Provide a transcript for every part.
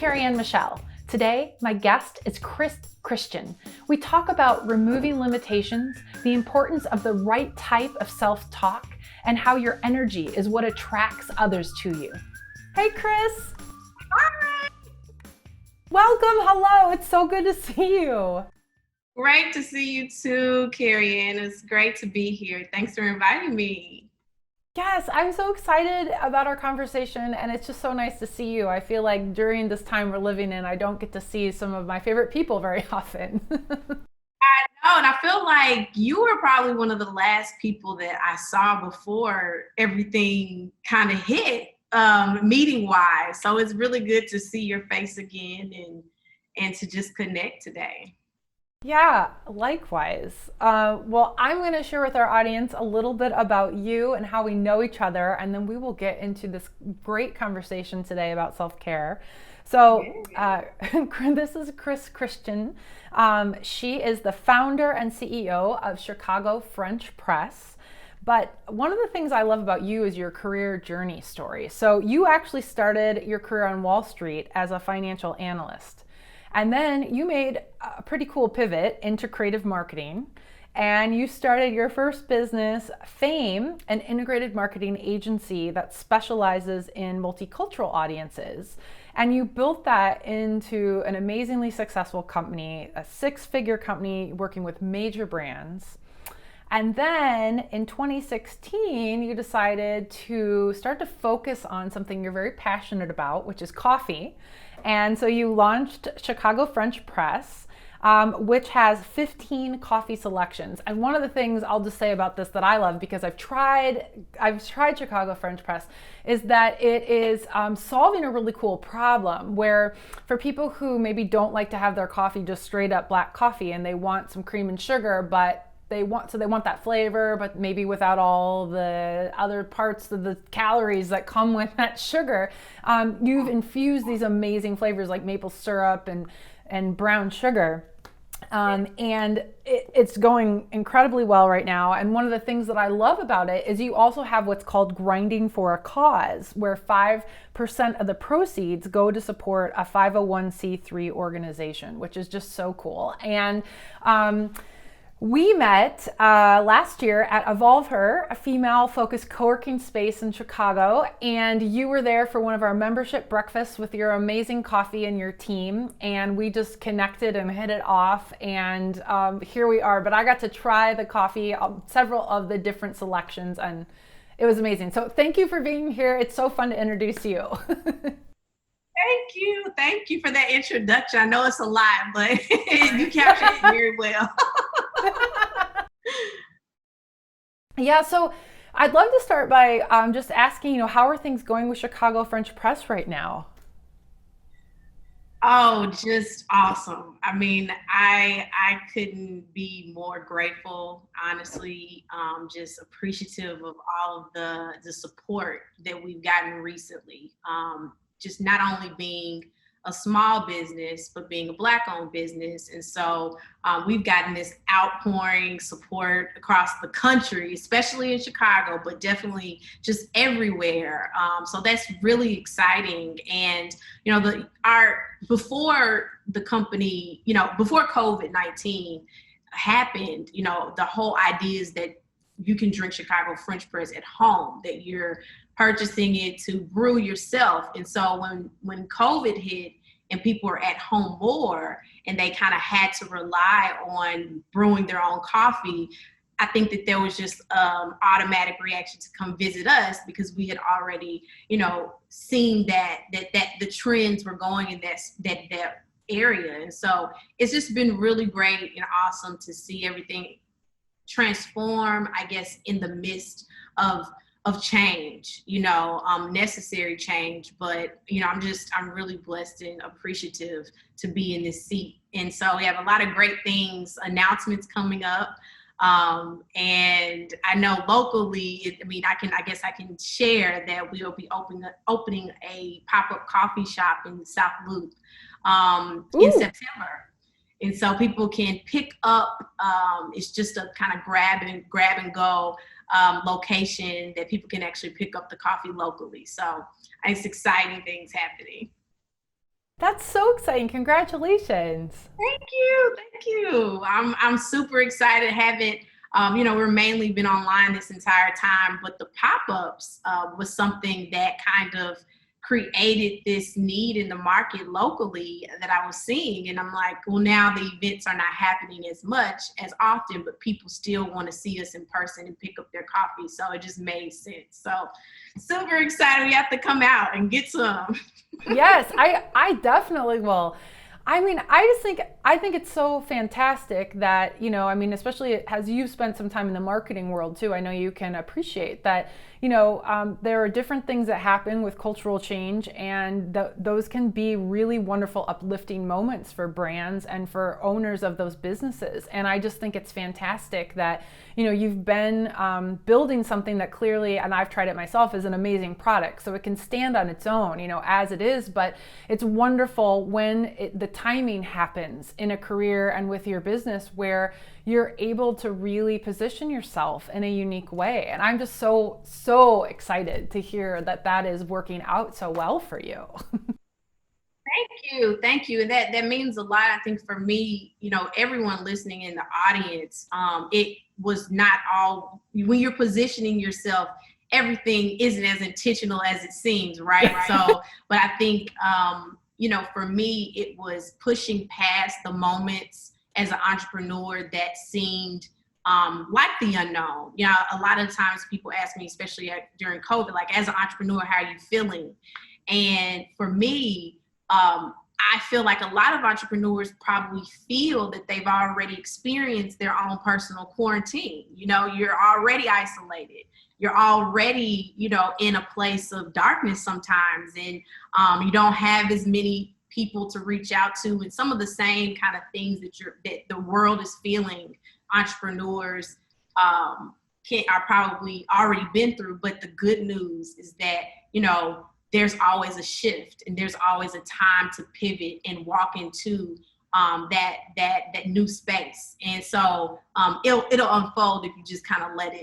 Carrie Ann Michelle. Today, my guest is Kris Christian. We talk about removing limitations, the importance of the right type of self-talk, and how your energy is what attracts others to you. Hey, Kris. Hi. Welcome. Hello. It's so good to see you. Great to see you too, Carrie Ann. It's great to be here. Thanks for inviting me. Yes, I'm so excited about our conversation, and it's just so nice to see you. I feel like during this time we're living in, I don't get to see some of my favorite people very often. Oh, and I feel like you were probably one of the last people that I saw before everything kind of hit, meeting wise. So it's really good to see your face again and to just connect today. Yeah, likewise. Well, I'm going to share with our audience a little bit about you and how we know each other, and then we will get into this great conversation today about self-care. So, this is Kris Christian. She is the founder and CEO of Chicago French Press. But one of the things I love about you is your career journey story. So, you actually started your career on Wall Street as a financial analyst. And then you made a pretty cool pivot into creative marketing, and you started your first business, Fame, an integrated marketing agency that specializes in multicultural audiences. And you built that into an amazingly successful company, a six-figure company working with major brands. And then in 2016, you decided to start to focus on something you're very passionate about, which is coffee. And so you launched Chicago French Press, which has 15 coffee selections. And one of the things I'll just say about this that I love, because I've tried Chicago French Press, is that it is solving a really cool problem where for people who maybe don't like to have their coffee just straight up black coffee and they want some cream and sugar, but they want that flavor, but maybe without all the other parts of the calories that come with that sugar. You've infused these amazing flavors like maple syrup and brown sugar. And it's going incredibly well right now. And one of the things that I love about it is you also have what's called Grinding for a Cause, where 5% of the proceeds go to support a 501c3 organization, which is just so cool. And we met last year at Evolve Her, a female-focused co-working space in Chicago, and you were there for one of our membership breakfasts with your amazing coffee and your team, and we just connected and hit it off, and here we are. But I got to try the coffee, several of the different selections, and it was amazing. So thank you for being here. It's so fun to introduce you. Thank you. Thank you for that introduction. I know it's a lot, but you captured it very well. Yeah, so I'd love to start by just asking, how are things going with Chicago French Press right now? Oh, just awesome. I mean, I couldn't be more grateful, honestly. Just appreciative of all of the support that we've gotten recently. Just not only being a small business, but being a Black-owned business. And so we've gotten this outpouring support across the country, especially in Chicago, but definitely just everywhere. So that's really exciting. And, before the company, before COVID-19 happened, the whole idea is that you can drink Chicago French Press at home, that you're purchasing it to brew yourself. And so when COVID hit and people were at home more and they kind of had to rely on brewing their own coffee, I think that there was just automatic reaction to come visit us because we had already, seen that the trends were going in that area. And so it's just been really great and awesome to see everything transform, I guess, in the midst of change, necessary change. But, I'm really blessed and appreciative to be in this seat. And so we have a lot of great things, announcements coming up. And I know locally, I guess I can share that we will be opening a pop-up coffee shop in South Loop in September. And so people can pick up, it's just a kind of grab and go location that people can actually pick up the coffee locally. So it's exciting things happening. That's so exciting. Congratulations. Thank you. Thank you. I'm super excited. Haven't we're mainly been online this entire time, but the pop-ups was something that kind of created this need in the market locally that I was seeing. And I'm like, well, now the events are not happening as much as often, but people still want to see us in person and pick up their coffee. So it just made sense. So super excited. We have to come out and get some. Yes, I definitely will. I mean, I think it's so fantastic that, I mean, especially as you've spent some time in the marketing world too, I know you can appreciate that, there are different things that happen with cultural change, and those can be really wonderful, uplifting moments for brands and for owners of those businesses. And I just think it's fantastic that, you've been building something that clearly, and I've tried it myself, is an amazing product. So it can stand on its own, as it is, but it's wonderful when the timing happens in a career and with your business where you're able to really position yourself in a unique way. And I'm just so excited to hear that is working out so well for you. Thank you. And that means a lot, I think, for me, everyone listening in the audience. It was not all, when you're positioning yourself, everything isn't as intentional as it seems, right? So, but I think, for me, it was pushing past the moments as an entrepreneur that seemed like the unknown. A lot of times people ask me, especially during COVID, like, as an entrepreneur, how are you feeling? And for me, I feel like a lot of entrepreneurs probably feel that they've already experienced their own personal quarantine. You're already isolated. You're already, in a place of darkness sometimes, and you don't have as many people to reach out to, and some of the same kind of things that the world is feeling. Entrepreneurs are probably already been through. But the good news is that, there's always a shift, and there's always a time to pivot and walk into that new space. And so it'll unfold if you just kind of let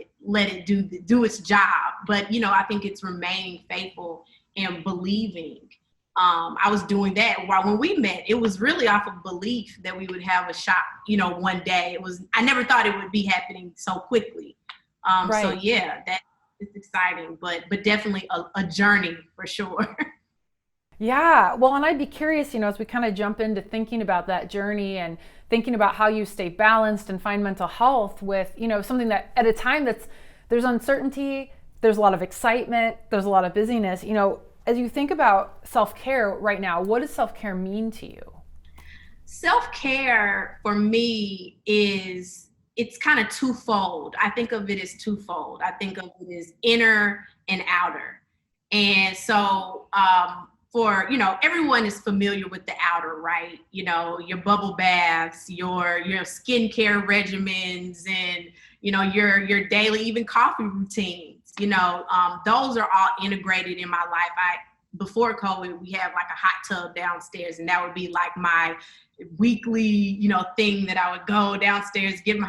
it do its job. But I think it's remaining faithful and believing. I was doing that when we met. It was really off of belief that we would have a shop, one day. I never thought it would be happening so quickly. Right. So yeah, that it's exciting, but definitely a journey for sure. Yeah. Well, and I'd be curious, as we kind of jump into thinking about that journey and thinking about how you stay balanced and find mental health with, something that at a time there's uncertainty, there's a lot of excitement, there's a lot of busyness. As you think about self-care right now, what does self-care mean to you? Self-care for me it's kind of twofold. I think of it as twofold. I think of it as inner and outer. And so for, everyone is familiar with the outer, right? Your bubble baths, your skincare regimens, and, your daily, even coffee routines, those are all integrated in my life. Before COVID, we have like a hot tub downstairs, and that would be like my weekly, thing that I would go downstairs, get my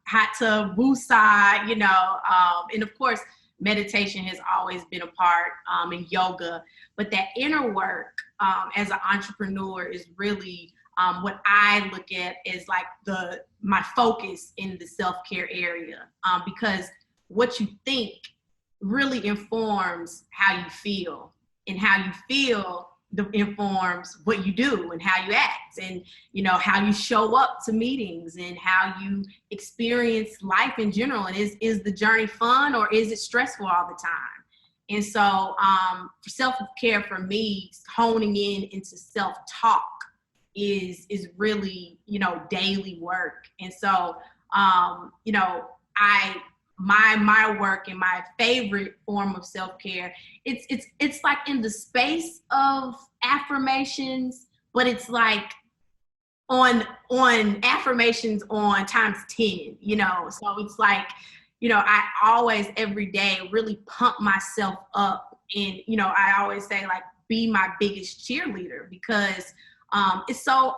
hot tub, woosah, and of course, meditation has always been a part, and yoga. But that inner work as an entrepreneur is really what I look at as like my focus in the self-care area, because what you think really informs how you feel, and how you feel informs what you do and how you act, and how you show up to meetings, and how you experience life in general. And is the journey fun, or is it stressful all the time? And so for self-care for me, honing into self-talk is really daily work. And so my work and my favorite form of self-care, it's like in the space of affirmations, but it's like on affirmations on times 10, so it's like, I always every day really pump myself up. And I always say, like, be my biggest cheerleader, because It's so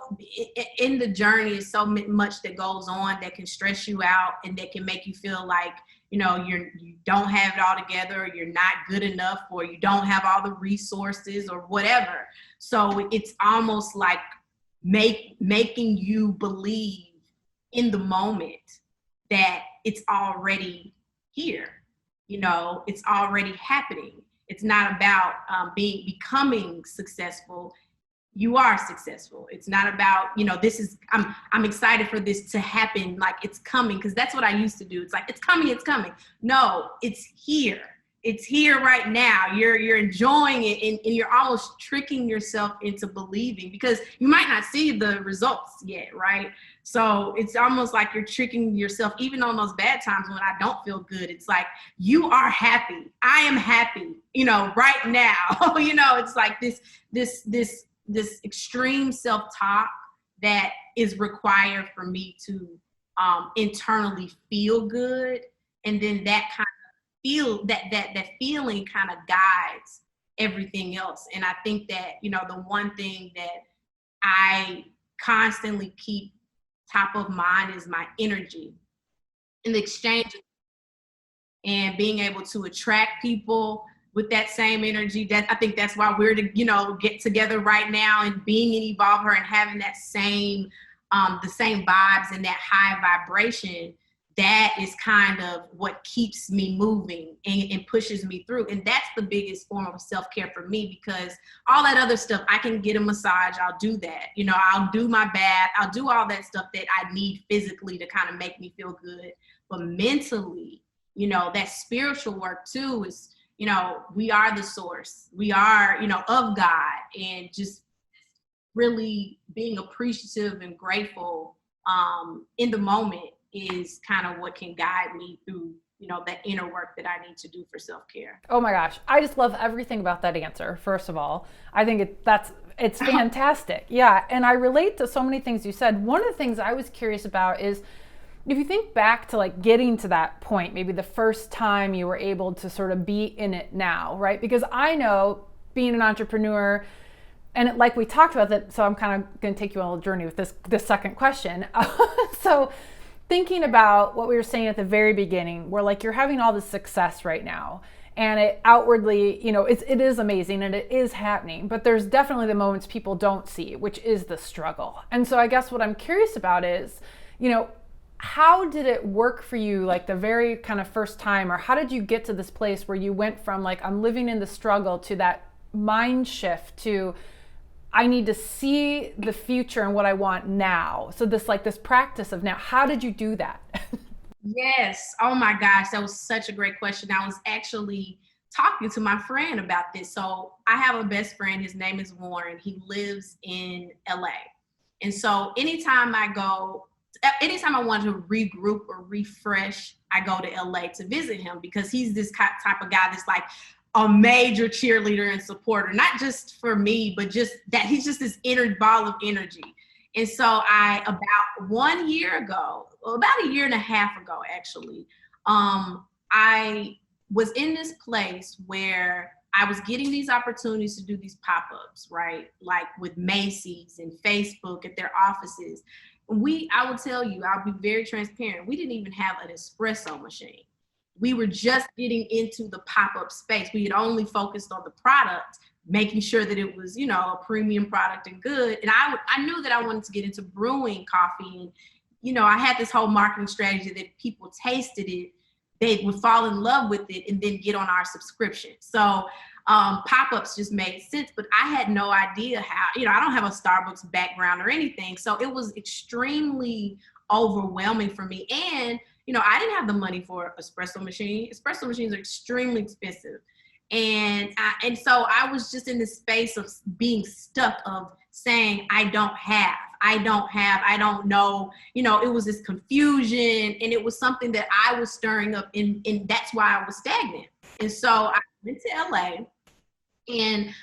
in the journey, it's so much that goes on that can stress you out and that can make you feel like, you don't have it all together, or you're not good enough, or you don't have all the resources or whatever. So it's almost like making you believe in the moment that it's already here. It's already happening. It's not about becoming successful. You are successful. It's not about, I'm excited for this to happen. Like it's coming. Cause that's what I used to do. It's like, it's coming. No, it's here. It's here right now. You're enjoying it, and you're almost tricking yourself into believing, because you might not see the results yet. Right. So it's almost like you're tricking yourself, even on those bad times when I don't feel good. It's like, you are happy. I am happy, right now. It's like this extreme self-talk that is required for me to internally feel good. And then that kind of that feeling kind of guides everything else. And I think that, the one thing that I constantly keep top of mind is my energy and the exchange, and being able to attract people with that same energy. That I think that's why we're to, get together right now, and being in Evolve Her and having that same, the same vibes and that high vibration. That is kind of what keeps me moving and pushes me through. And that's the biggest form of self-care for me, because all that other stuff, I can get a massage. I'll do that. I'll do my bath. I'll do all that stuff that I need physically to kind of make me feel good. But mentally, that spiritual work too is, we are the source. We are, of God, and just really being appreciative and grateful in the moment is kind of what can guide me through, the inner work that I need to do for self-care. Oh my gosh. I just love everything about that answer. First of all, I think it's fantastic. Yeah. And I relate to so many things you said. One of the things I was curious about is, if you think back to like getting to that point, maybe the first time you were able to sort of be in it now, right? Because I know being an entrepreneur, and like we talked about that, so I'm kind of going to take you on a little journey with this second question. So thinking about what we were saying at the very beginning, where like you're having all this success right now, and it outwardly, it is amazing and it is happening, but there's definitely the moments people don't see, which is the struggle. And so I guess what I'm curious about is, how did it work for you, like the very kind of first time, or how did you get to this place where you went from like, I'm living in the struggle, to that mind shift to, I need to see the future and what I want now. So this practice of now, how did you do that? Yes. Oh my gosh. That was such a great question. I was actually talking to my friend about this. So I have a best friend. His name is Warren. He lives in LA. And so anytime I want to regroup or refresh, I go to LA to visit him, because he's this type of guy that's like a major cheerleader and supporter, not just for me, but just that he's just this inner ball of energy. And so about 1 year ago, about a year and a half ago, actually, I was in this place where I was getting these opportunities to do these pop-ups, right? Like with Macy's and Facebook at their offices. I will tell you, I'll be very transparent. We didn't even have an espresso machine. We were just getting into the pop-up space. We had only focused on the product, making sure that it was, a premium product and good. And I knew that I wanted to get into brewing coffee. And, I had this whole marketing strategy that people tasted it, they would fall in love with it and then get on our subscription. So pop-ups just made sense, but I had no idea how, I don't have a Starbucks background or anything. So it was extremely overwhelming for me. And, I didn't have the money for an espresso machine. Espresso machines are extremely expensive. And so I was just in this space of being stuck, of saying, I don't know, it was this confusion, and it was something that I was stirring up, and that's why I was stagnant. And so I went to LA, and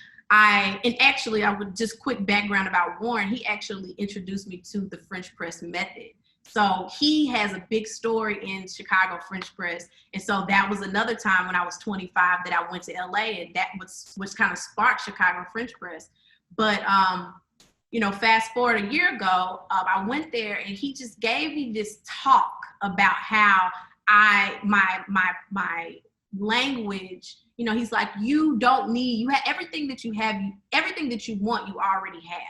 actually I would just quick background about Warren. He actually introduced me to the French press method. So he has a big story in Chicago French press. And so that was another time when I was 25 that I went to LA, and that was kind of sparked Chicago French press. But fast forward a year ago, I went there and he just gave me this talk about how my language, he's like, you don't need, you have everything that you have, everything that you want, you already have.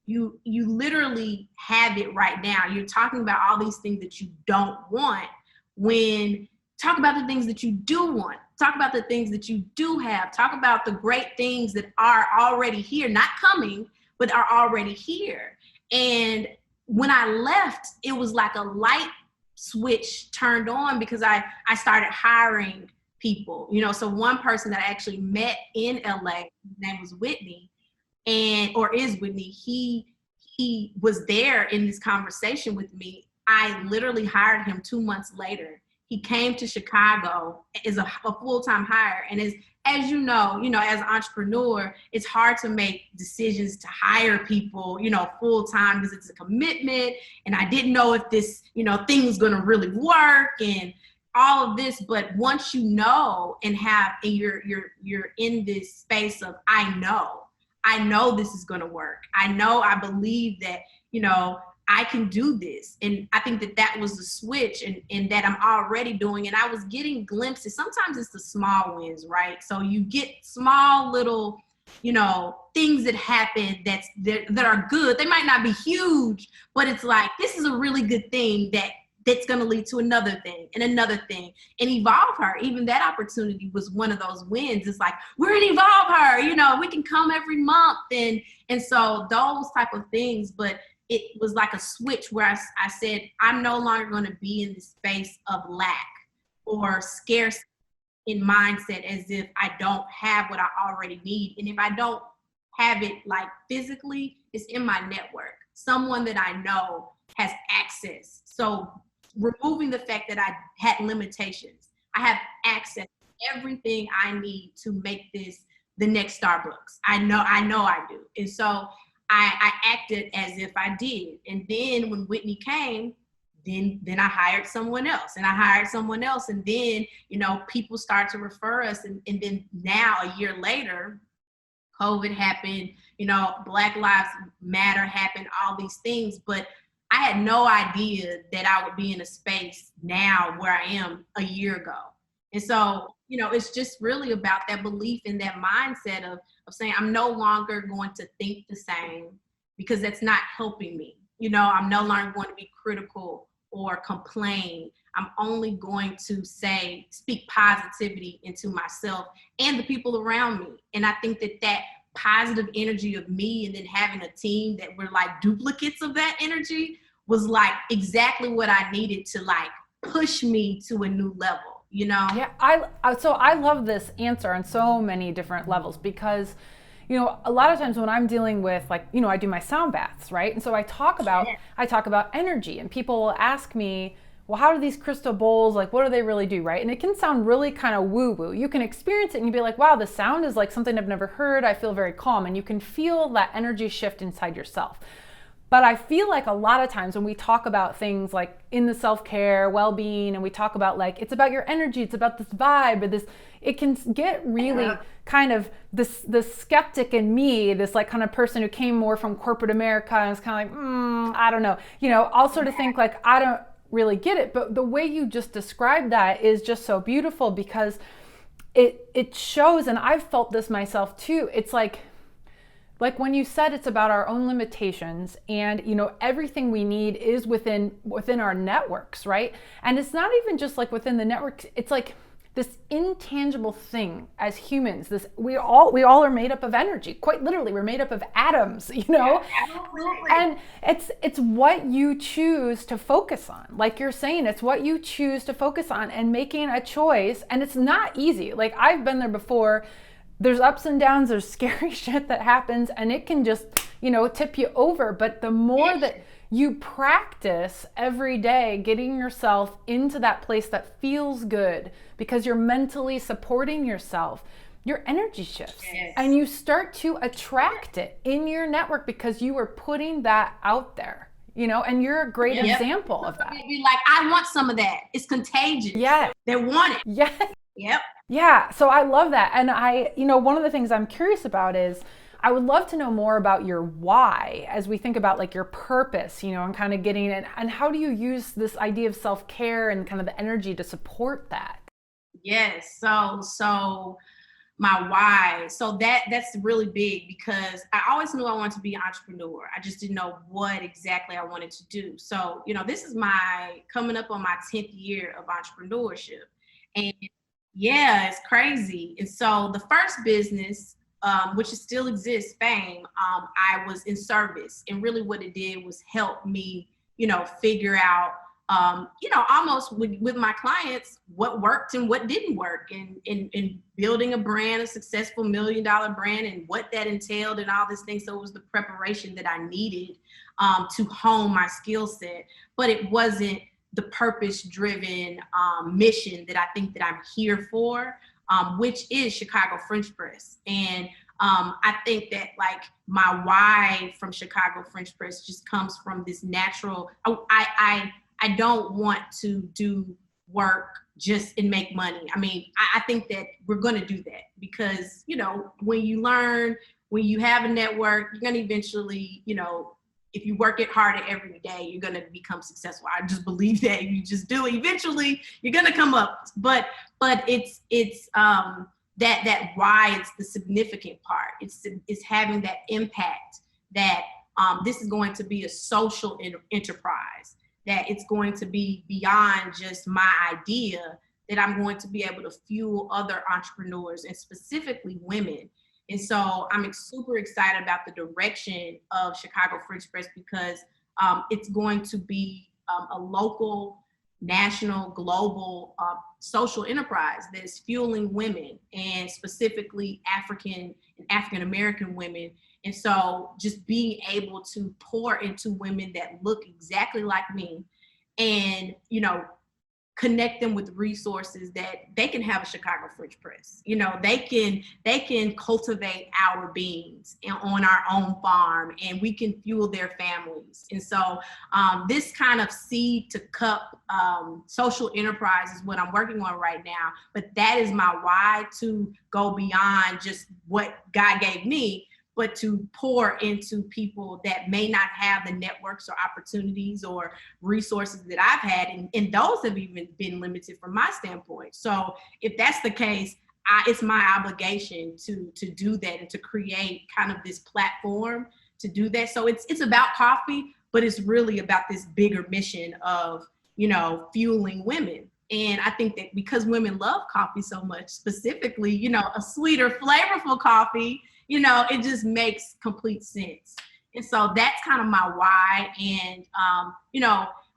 You literally have it right now. You're talking about all these things that you don't want, when talk about the things that you do want. Talk about the things that you do have. Talk about the great things that are already here, not coming, but are already here. And when I left, it was like a light switch turned on, because I started hiring people. So one person that I actually met in LA, his name was Whitney, is Whitney. He was there in this conversation with me. I literally hired him 2 months later. He came to Chicago as a full-time hire. And as you know, as an entrepreneur, it's hard to make decisions to hire people, full-time, because it's a commitment. And I didn't know if this, thing was going to really work and all of this. But once you know and you're in this space of, I know this is going to work. I believe that, I can do this. And I think that was the switch, and that I'm already doing. And I was getting glimpses. Sometimes it's the small wins, right? So you get small little, things that happen that are good. They might not be huge, but it's like, this is a really good thing that's going to lead to another thing and another thing, and evolve her. Even that opportunity was one of those wins. It's like, we're going to evolve her, we can come every month. And so those type of things, but it was like a switch where I said, I'm no longer going to be in the space of lack or scarcity in mindset, as if I don't have what I already need. And if I don't have it like physically, it's in my network. Someone that I know has access. So removing the fact that I had limitations, I have access to everything I need to make this the next Starbucks. I know I do. And so I acted as if I did. And then when Whitney came, then I hired someone else, and I hired someone else. And then, people start to refer us. And then now, a year later, COVID happened, Black Lives Matter happened, all these things. But I had no idea that I would be in a space now where I am a year ago. And so, it's just really about that belief and that mindset of saying, I'm no longer going to think the same, because that's not helping me. I'm no longer going to be critical or complain. I'm only going to speak positivity into myself and the people around me. And I think that positive energy of me, and then having a team that were like duplicates of that energy, was like exactly what I needed to like push me to a new level. Yeah, so I love this answer on so many different levels, because a lot of times when I'm dealing with, like, I do my sound baths, right? And so I talk about energy, and people will ask me, well, how do these crystal bowls, like, what do they really do, right? And it can sound really kind of woo-woo. You can experience it and you'd be like, wow, the sound is like something I've never heard. I feel very calm, and you can feel that energy shift inside yourself. But I feel like a lot of times when we talk about things like in the self-care, well-being, and we talk about like, it's about your energy, it's about this vibe, or this, it can get really kind of the skeptic in me, this like kind of person who came more from corporate America and is kind of like, I don't know, I'll sort of think like, I don't really get it. But the way you just described that is just so beautiful, because it shows, and I've felt this myself too. It's like when you said, it's about our own limitations, and everything we need is within our networks, right? And it's not even just like within the network. It's like this intangible thing as humans. We all are made up of energy. Quite literally, we're made up of atoms, Yeah, absolutely. And it's what you choose to focus on. Like you're saying, it's what you choose to focus on, and making a choice. And it's not easy. Like, I've been there before. There's ups and downs, there's scary shit that happens, and it can just, tip you over. But the more that you practice every day, getting yourself into that place that feels good, because you're mentally supporting yourself, your energy shifts. Yes. And you start to attract it in your network, because you are putting that out there, and you're a great example of that. Be like, I want some of that. It's contagious. Yeah. They want it. Yeah. Yep. Yeah, so I love that. And one of the things I'm curious about is, I would love to know more about your why as we think about like your purpose, and kind of getting it. And how do you use this idea of self-care and kind of the energy to support that? Yes. So my why. So that's really big because I always knew I wanted to be an entrepreneur. I just didn't know what exactly I wanted to do. So, this is my coming up on my 10th year of entrepreneurship. And yeah, it's crazy. And so the first business, which still exists, Fame, I was in service. And really what it did was help me, figure out almost with my clients, what worked and what didn't work in building a brand, a successful $1 million brand, and what that entailed and all this thing. So it was the preparation that I needed to hone my skill set, but it wasn't the purpose-driven mission that I think that I'm here for, which is Chicago French Press. And I think that like my why from Chicago French Press just comes from this natural, I don't want to do work just and make money. I mean, I think that we're going to do that because, when you learn, when you have a network, you're going to eventually, if you work it harder every day, you're going to become successful. I just believe that you just do it. Eventually you're going to come up, but it's that why it's the significant part. It's having that impact that this is going to be a social enterprise, that it's going to be beyond just my idea, that I'm going to be able to fuel other entrepreneurs and specifically women. And so I'm super excited about the direction of Chicago French Press because it's going to be a local, national, global social enterprise that is fueling women and specifically African-American women. And so just being able to pour into women that look exactly like me and, connect them with resources that they can have a Chicago French Press. They can cultivate our beans on our own farm and we can fuel their families. And so this kind of seed to cup social enterprise is what I'm working on right now. But that is my why, to go beyond just what God gave me, but to pour into people that may not have the networks or opportunities or resources that I've had. And those have even been limited from my standpoint. So if that's the case, it's my obligation to do that and to create kind of this platform to do that. So it's about coffee, but it's really about this bigger mission of, fueling women. And I think that because women love coffee so much, specifically, a sweeter, flavorful coffee, it just makes complete sense. And so that's kind of my why. And,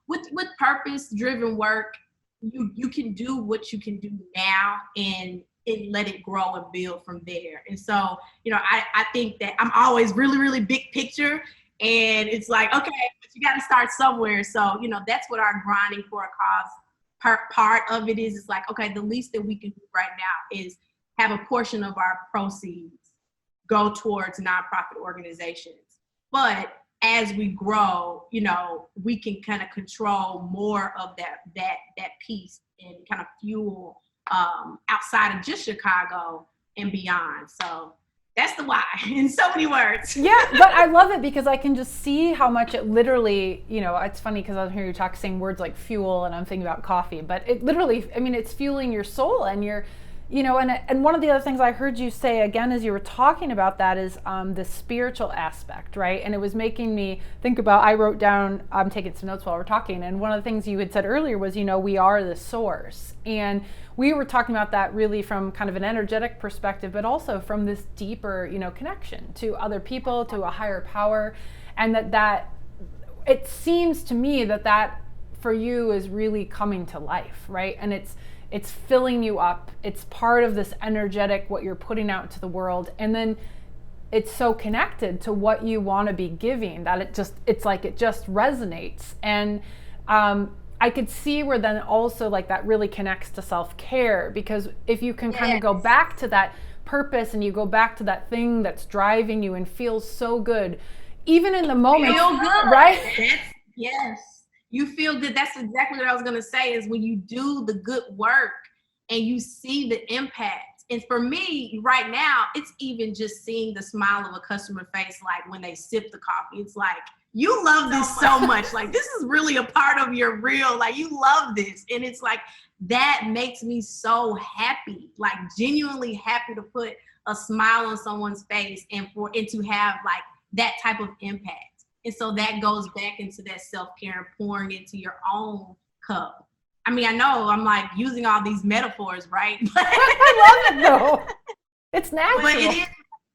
with purpose-driven work, you can do what you can do now and let it grow and build from there. And so, I think that I'm always really, really big picture. And it's like, okay, but you got to start somewhere. So, that's what our grinding for a cause part of it is. It's like, okay, the least that we can do right now is have a portion of our proceeds go towards nonprofit organizations. But as we grow, we can kind of control more of that piece and kind of fuel outside of just Chicago and beyond. So that's the why in so many words. Yeah, but I love it because I can just see how much it literally, it's funny because I hear you saying words like fuel and I'm thinking about coffee, but it literally, it's fueling your soul and your, and one of the other things I heard you say again as you were talking about that is the spiritual aspect, right? And it was making me think about, I wrote down, I'm taking some notes while we're talking, and one of the things you had said earlier was, we are the source. And we were talking about that really from kind of an energetic perspective, but also from this deeper, connection to other people, to a higher power. And that it seems to me that for you is really coming to life, right? And it's filling you up. It's part of this energetic, what you're putting out into the world. And then it's so connected to what you want to be giving that it just resonates. And I could see where then also like that really connects to self-care, because if you can kind of go back to that purpose and you go back to that thing that's driving you and feels so good, even in the moment, feel good, right? Yes. You feel good. That's exactly what I was going to say, is when you do the good work and you see the impact And for me right now, it's even just seeing the smile of a customer face, like when they sip the coffee. It's like, you love this so much. Like, this is really a part of your real, like, you love this. And it's like, that makes me so happy, like genuinely happy to put a smile on someone's face and to have like that type of impact. And so that goes back into that self-care and pouring into your own cup. I mean, I know I'm like using all these metaphors, right? I love it though. It's natural. But it is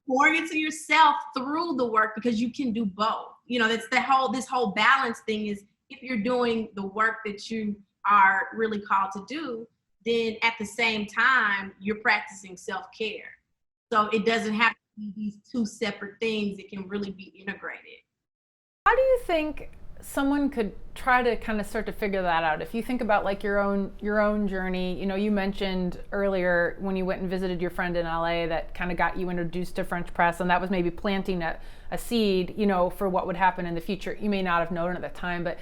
pouring into yourself through the work, because you can do both. You know, that's this whole balance thing is, if you're doing the work that you are really called to do, then at the same time, you're practicing self-care. So it doesn't have to be these two separate things. It can really be integrated. How do you think someone could try to kind of start to figure that out? If you think about like your own journey, you know, you mentioned earlier when you went and visited your friend in LA that kind of got you introduced to French press, and that was maybe planting a seed, you know, for what would happen in the future. You may not have known at the time, but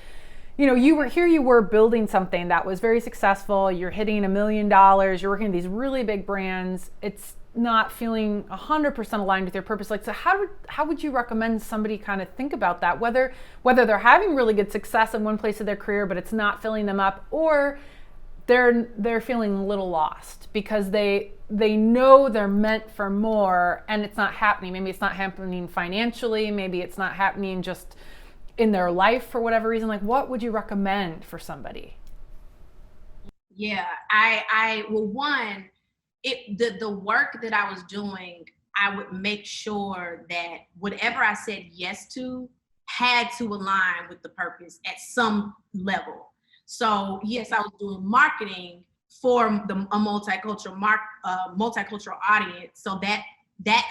you know, you were building something that was very successful. You're hitting $1 million. You're working with these really big brands. It's not feeling 100% aligned with your purpose. Like, so how would you recommend somebody kind of think about that? Whether they're having really good success in one place of their career, but it's not filling them up, or they're feeling a little lost because they know they're meant for more and it's not happening. Maybe it's not happening financially. Maybe it's not happening just in their life for whatever reason. Like, what would you recommend for somebody? Yeah, well, one, the work that I was doing, I would make sure that whatever I said yes to had to align with the purpose at some level. So yes, I was doing marketing for a multicultural audience. So that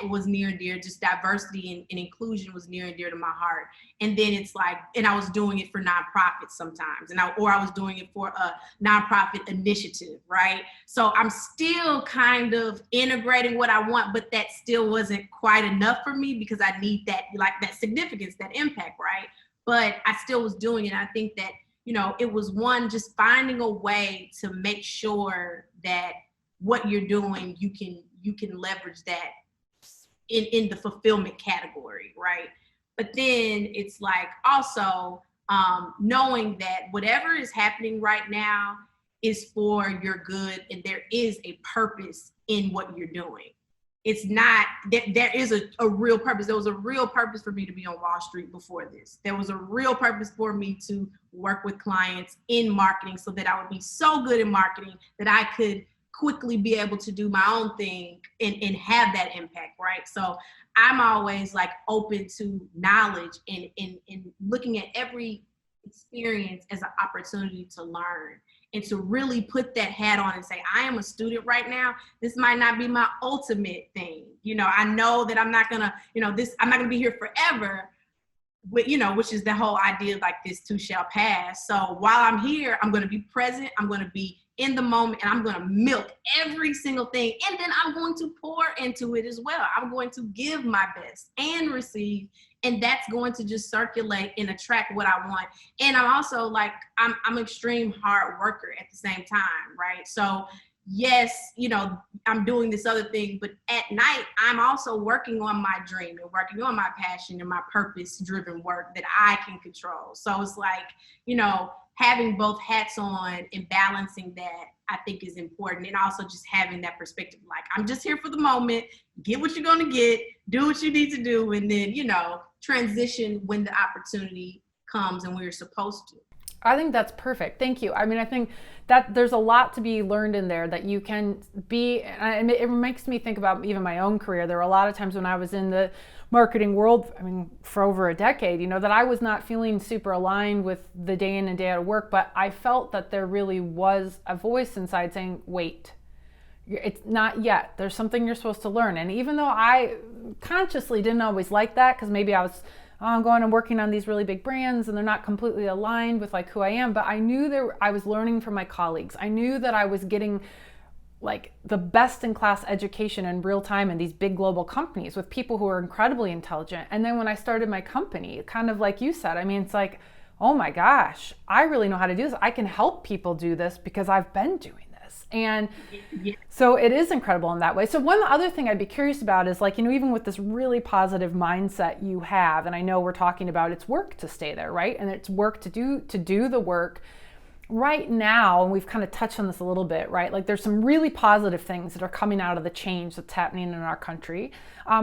was near and dear. Just diversity and inclusion was near and dear to my heart. And then it's like, and I was doing it for nonprofits sometimes, or I was doing it for a nonprofit initiative, right? So I'm still kind of integrating what I want, but that still wasn't quite enough for me, because I need that, like, that significance, that impact, right? But I still was doing it. I think that, you know, it was one, just finding a way to make sure that what you're doing, you can leverage that in the fulfillment category, right? But then it's like also knowing that whatever is happening right now is for your good, and there is a purpose in what you're doing. It's not that there is a real purpose. There was a real purpose for me to be on Wall Street before this. There was a real purpose for me to work with clients in marketing, so that I would be so good in marketing that I could quickly be able to do my own thing and have that impact, right? So I'm always like open to knowledge and looking at every experience as an opportunity to learn and to really put that hat on and say, I am a student right now. This might not be my ultimate thing. You know, I know that I'm not gonna, I'm not gonna be here forever, which is the whole idea, like, this too shall pass. So while I'm here, I'm gonna be present. I'm gonna be in the moment, and I'm going to milk every single thing. And then I'm going to pour into it as well. I'm going to give my best and receive. And that's going to just circulate and attract what I want. And I'm also like, I'm an extreme hard worker at the same time, right? So yes, I'm doing this other thing, but at night, I'm also working on my dream and working on my passion and my purpose-driven work that I can control. So it's like, having both hats on and balancing that, I think, is important. And also just having that perspective, like, I'm just here for the moment, get what you're going to get, do what you need to do, and then, transition when the opportunity comes and we're supposed to. I think that's perfect. Thank you. I mean, I think that there's a lot to be learned in there, that you can be, and it makes me think about even my own career. There were a lot of times when I was in the marketing world, for over a decade, that I was not feeling super aligned with the day in and day out of work, but I felt that there really was a voice inside saying, wait, it's not yet. There's something you're supposed to learn. And even though I consciously didn't always like that, because maybe I was going and working on these really big brands and they're not completely aligned with like who I am, but I knew I was learning from my colleagues. I knew that I was getting like the best in class education in real time in these big global companies with people who are incredibly intelligent. And then when I started my company, kind of like you said, it's like, oh my gosh, I really know how to do this. I can help people do this because I've been doing this. business. And so it is incredible in that way. So one other thing I'd be curious about is like, even with this really positive mindset you have, and I know we're talking about it's work to stay there, right? And it's work to do the work right now. And we've kind of touched on this a little bit, right? Like there's some really positive things that are coming out of the change that's happening in our country.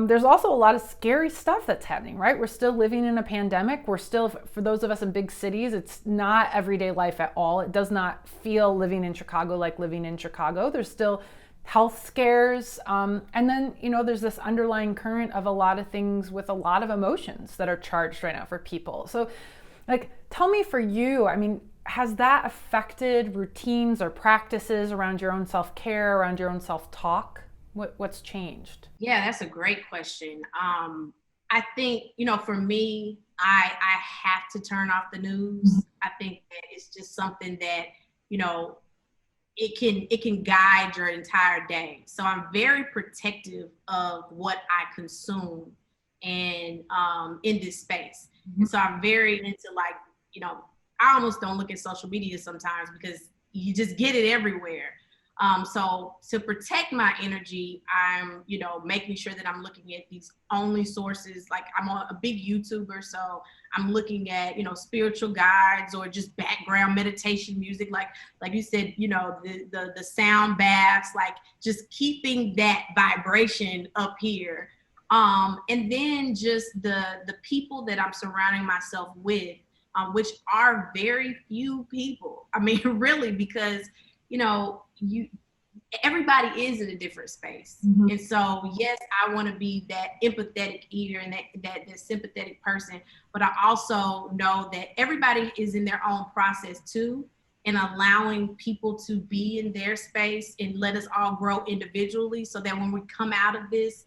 There's also a lot of scary stuff that's happening, right? We're still living in a pandemic. We're still, for those of us in big cities, it's not everyday life at all. It does not feel living in Chicago like living in Chicago. There's still health scares. And then, there's this underlying current of a lot of things with a lot of emotions that are charged right now for people. So like, tell me for you, has that affected routines or practices around your own self-care, around your own self-talk? What's changed? Yeah, that's a great question. I think, for me, I have to turn off the news. I think that it's just something that, it can guide your entire day. So I'm very protective of what I consume and in this space. And so I'm very into I almost don't look at social media sometimes because you just get it everywhere. So to protect my energy, I'm, making sure that I'm looking at these only sources. Like I'm a big YouTuber, so I'm looking at, spiritual guides or just background meditation music. Like you said, the sound baths, like just keeping that vibration up here. And then just the people that I'm surrounding myself with, which are very few people. Really, because, everybody is in a different space. Mm-hmm. And so, yes, I want to be that empathetic eater and that sympathetic person, but I also know that everybody is in their own process too, and allowing people to be in their space and let us all grow individually so that when we come out of this,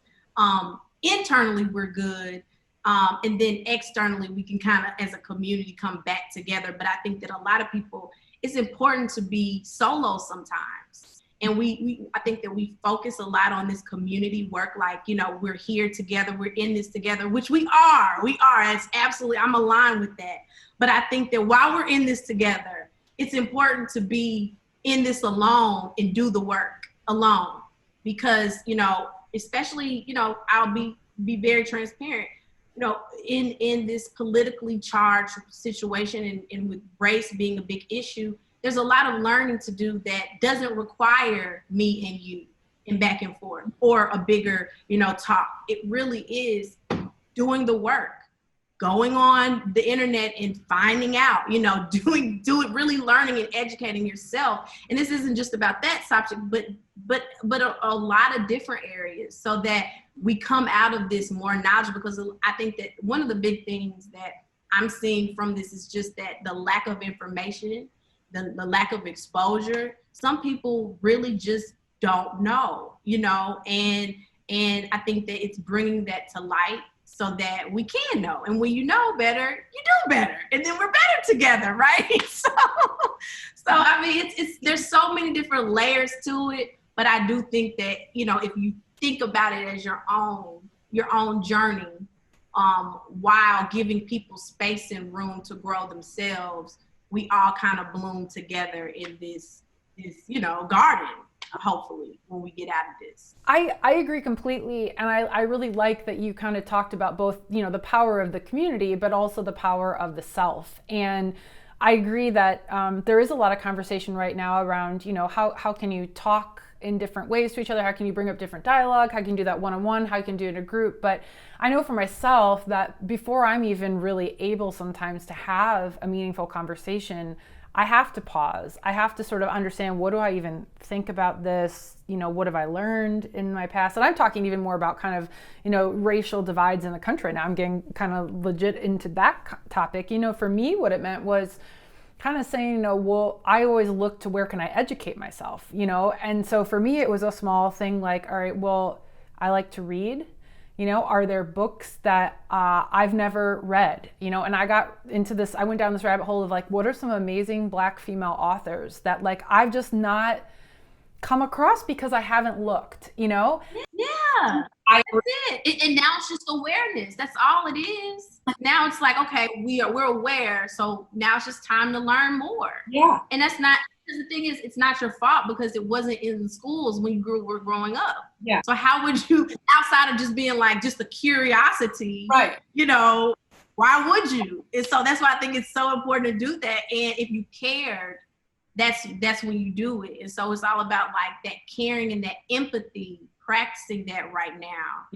internally we're good. And then externally, we can kind of, as a community, come back together. But I think that a lot of people, it's important to be solo sometimes. And I think that we focus a lot on this community work, like, we're here together, we're in this together, which we are. It's absolutely, I'm aligned with that. But I think that while we're in this together, it's important to be in this alone and do the work alone. Because, especially, I'll be very transparent. In this politically charged situation and with race being a big issue, there's a lot of learning to do that doesn't require me and you and back and forth or a bigger, talk. It really is doing the work, going on the internet and finding out, really learning and educating yourself. And this isn't just about that subject, but a lot of different areas so that we come out of this more knowledgeable, because I think that one of the big things that I'm seeing from this is just that the lack of information, the lack of exposure. Some people really just don't know, and I think that it's bringing that to light so that we can know. And when you know better, you do better. And then we're better together, right? So it's there's so many different layers to it. But I do think that, if you think about it as your own journey, while giving people space and room to grow themselves, we all kind of bloom together in this garden, hopefully, when we get out of this. I agree completely. And I really like that you kind of talked about both, the power of the community, but also the power of the self. And I agree that there is a lot of conversation right now around, how can you talk in different ways to each other? How can you bring up different dialogue? How can you do that one-on-one? How can you do it in a group? But I know for myself that before I'm even really able sometimes to have a meaningful conversation, I have to pause. I have to sort of understand, what do I even think about this? What have I learned in my past? And I'm talking even more about kind of, racial divides in the country now. I'm getting kind of legit into that topic. For me, what it meant was kind of saying, well, I always look to where can I educate myself, And so for me, it was a small thing like, all right, well, I like to read. Are there books that I've never read? And I got into this, I went down this rabbit hole of like, what are some amazing Black female authors that like I've just not come across because I haven't looked, Yeah, that's it. And now it's just awareness. That's all it is. Now it's like, okay, we're aware. So now it's just time to learn more. Yeah. And that's not Because the thing is, it's not your fault because it wasn't in the schools when you were growing up. Yeah. So how would you, outside of just being like just a curiosity, right? Why would you? And so that's why I think it's so important to do that. And if you cared, that's when you do it. And so it's all about like that caring and that empathy, practicing that right now.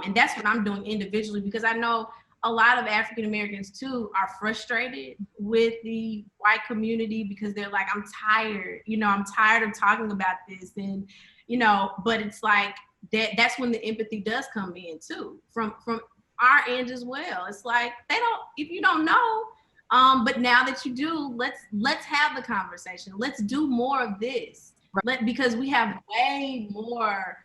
And that's what I'm doing individually, because I know a lot of African Americans too are frustrated with the white community because they're like, I'm tired, I'm tired of talking about this. And, but it's like that's when the empathy does come in too, from our end as well. It's like, if you don't know, but now that you do, let's have the conversation. Let's do more of this. Because we have way more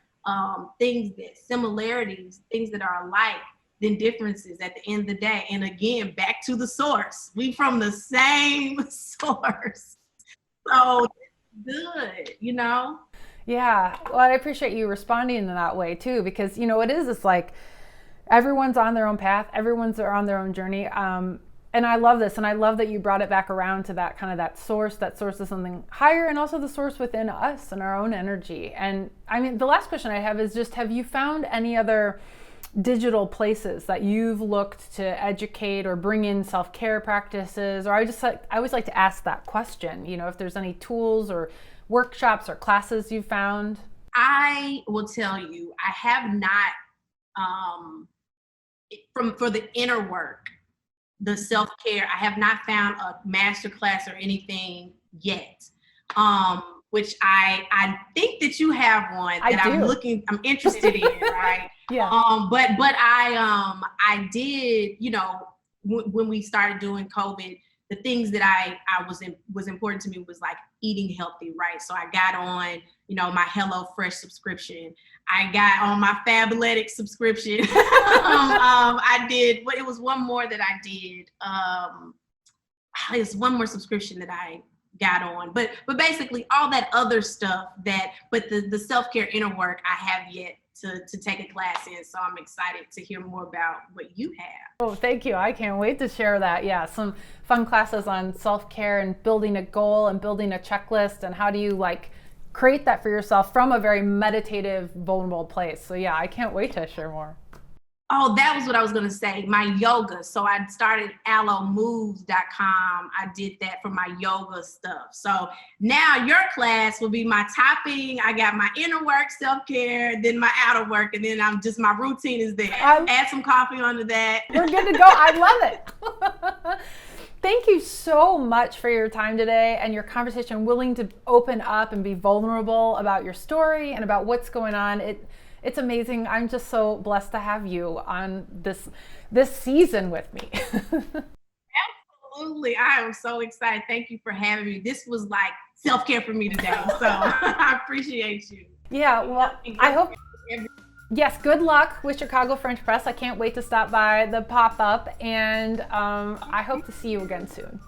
similarities, things that are alike than differences at the end of the day. And again, back to the source. We from the same source. So it's good, Yeah. Well, I appreciate you responding in that way too, because it's like everyone's on their own path. Everyone's on their own journey. And I love this. And I love that you brought it back around to that kind of that source is something higher, and also the source within us and our own energy. And I mean, the last question I have is just, have you found any other digital places that you've looked to educate or bring in self-care practices? Or I always like to ask that question, if there's any tools or workshops or classes you found. I will tell you, I have not, for the inner work, the self-care, I have not found a master class or anything yet. Which I think that you have one that I'm interested in, right? Yeah. But I did, when we started doing COVID, the things that was important to me was like eating healthy, right? So I got on, my HelloFresh subscription. I got on my Fabletics subscription. I did, it was one more that I did. It's one more subscription that I got on, but basically all that other stuff but the self-care inner work I have yet to take a class in. So I'm excited to hear more about what you have. Oh, thank you. I can't wait to share that. Yeah, some fun classes on self-care and building a goal and building a checklist, and how do you create that for yourself from a very meditative, vulnerable place. So yeah, I can't wait to share more. Oh, that was what I was going to say. My yoga. So I started allomoves.com. I did that for my yoga stuff. So now your class will be my topping. I got my inner work, self-care, then my outer work, and then my routine is there. Add some coffee onto that. We're good to go. I love it. Thank you so much for your time today and your conversation, willing to open up and be vulnerable about your story and about what's going on. It's amazing. I'm just so blessed to have you on this season with me. Absolutely. I am so excited. Thank you for having me. This was like self-care for me today. So I appreciate you. Yeah. Well, I hope. Yes. Good luck with Chicago French Press. I can't wait to stop by the pop-up, and I hope to see you again soon.